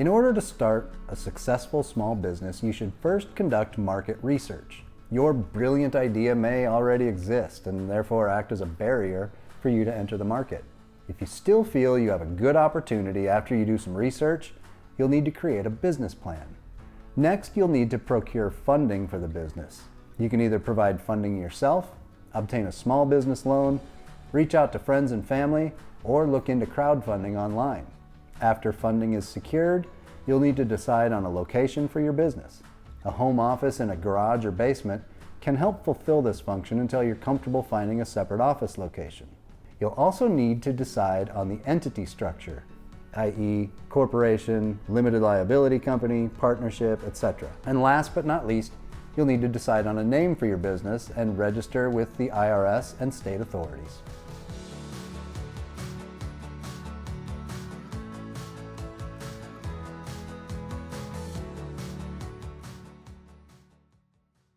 In order to start a successful small business, you should first conduct market research. Your brilliant idea may already exist and therefore act as a barrier for you to enter the market. If you still feel you have a good opportunity after you do some research, you'll need to create a business plan. Next, you'll need to procure funding for the business. You can either provide funding yourself, obtain a small business loan, reach out to friends and family, or look into crowdfunding online. After funding is secured, you'll need to decide on a location for your business. A home office in a garage or basement can help fulfill this function until you're comfortable finding a separate office location. You'll also need to decide on the entity structure, i.e. corporation, limited liability company, partnership, etc. And last but not least, you'll need to decide on a name for your business and register with the IRS and state authorities.